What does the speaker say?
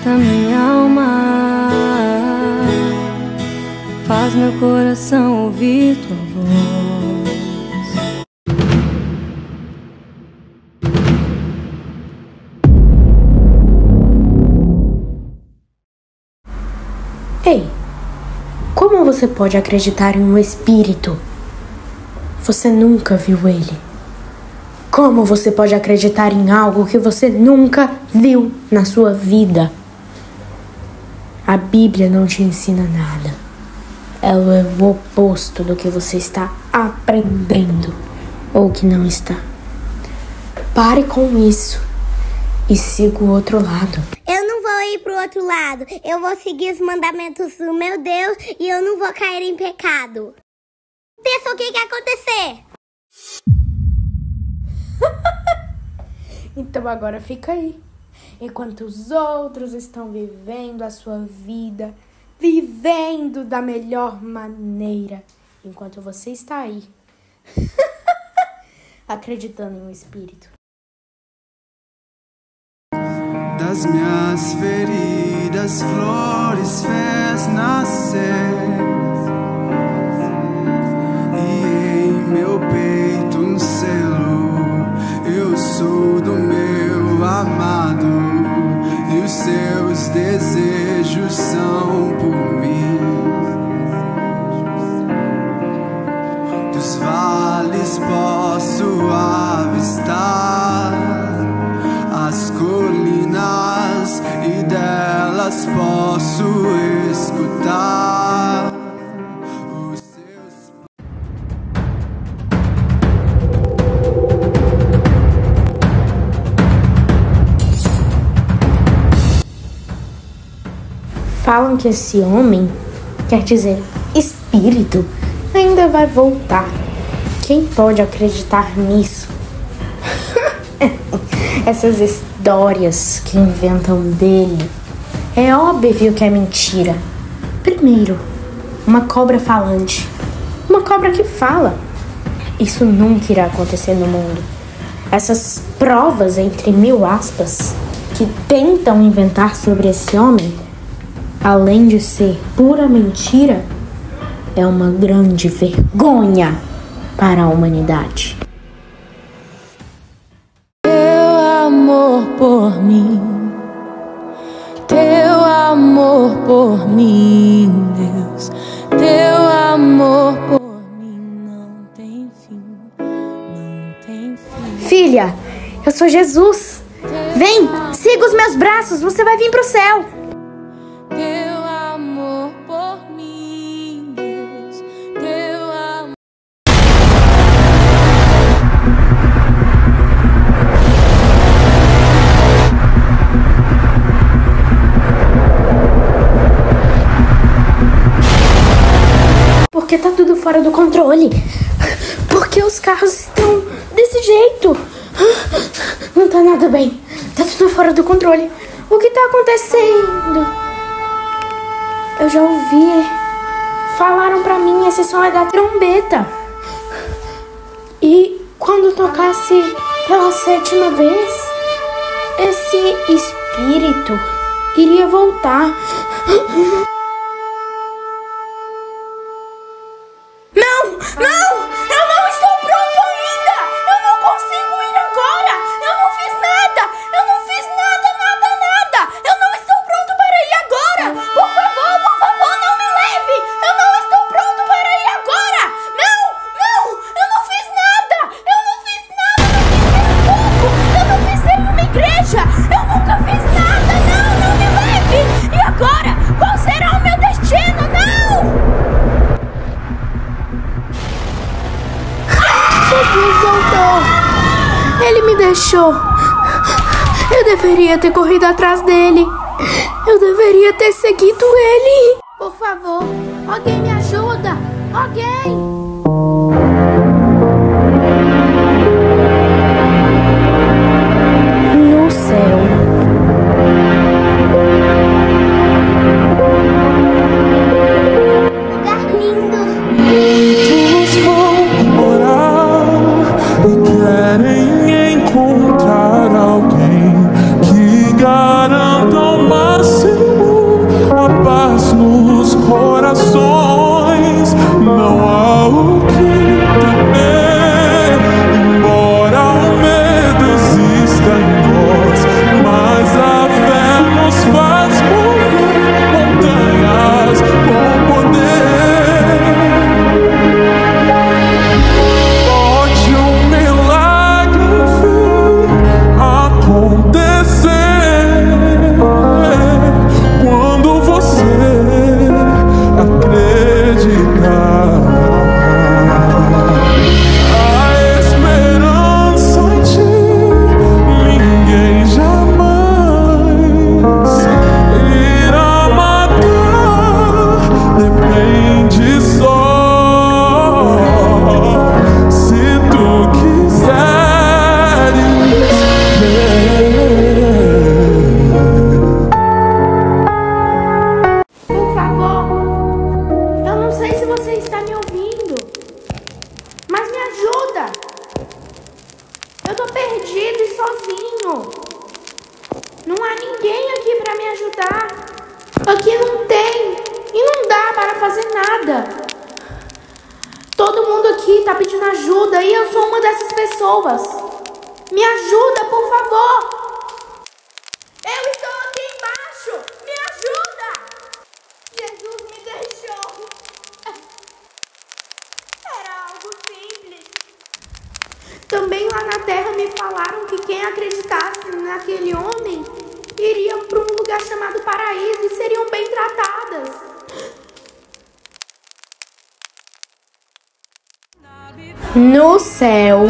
aquieta minha alma, faz meu coração ouvir tua voz. Ei, como você pode acreditar em um espírito? Você nunca viu ele. Como você pode acreditar em algo que você nunca viu na sua vida? A Bíblia não te ensina nada. Ela é o oposto do que você está aprendendo ou que não está. Pare com isso e siga o outro lado. Eu não vou ir pro outro lado. Eu vou seguir os mandamentos do meu Deus e eu não vou cair em pecado. Pensa o que vai acontecer. Então agora fica aí. Enquanto os outros estão vivendo a sua vida, vivendo da melhor maneira, enquanto você está aí, acreditando em um espírito. Das minhas feridas, flores fez nascer, e em meu peito um selo. Eu sou do meu amado, e os seus desejos são por mim. Dos vales posso avistar as colinas, e delas posso escutar os seus. Falam que esse homem, quer dizer, espírito, ainda vai voltar. Quem pode acreditar nisso? Essas histórias que inventam dele, é óbvio que é mentira. Primeiro, uma cobra falante, uma cobra que fala. Isso nunca irá acontecer no mundo. Essas provas, entre mil aspas, que tentam inventar sobre esse homem, além de ser pura mentira, é uma grande vergonha para a humanidade. Amor por mim, teu amor por mim, Deus, teu amor por mim não tem fim, não tem fim. Filha, eu sou Jesus. Vem, siga os meus braços, você vai vir pro céu. Teu amor por mim, Deus, teu amor. Porque tá tudo fora do controle. Porque os carros estão desse jeito. Não tá nada bem. Tá tudo fora do controle. O que tá acontecendo? Eu já ouvi. Falaram pra mim, esse som é da trombeta. E quando tocasse pela 7ª vez, esse espírito iria voltar. Não! Eu não estou pronto ainda! Eu não consigo ir agora! Eu não fiz nada! Eu não fiz nada! Eu não estou pronto para ir agora! Por favor, não me leve! Eu não estou pronto para ir agora! Não! Eu não fiz nada! Eu não fiz pouco! Eu não pisei em uma igreja! Eu nunca fiz nada! Não me leve! E agora? Qual será o meu destino? Não! Jesus voltou. Ele me deixou. Eu deveria ter corrido atrás dele. Eu deveria ter seguido ele. Por favor, alguém me ajuda. Alguém. No céu. Lugar lindo. Muitos vão morar e querem encontrar alguém que garanta uma segurança. Aqui não tem e não dá para fazer nada. Todo mundo aqui tá pedindo ajuda e eu sou uma dessas pessoas. Me ajuda, por favor. Eu estou aqui embaixo. Me ajuda. Jesus me deixou. Era algo simples. Também lá na terra me falaram que quem acreditasse naquele homem iria para um lugar chamado paraíso e seriam bem tratadas. No céu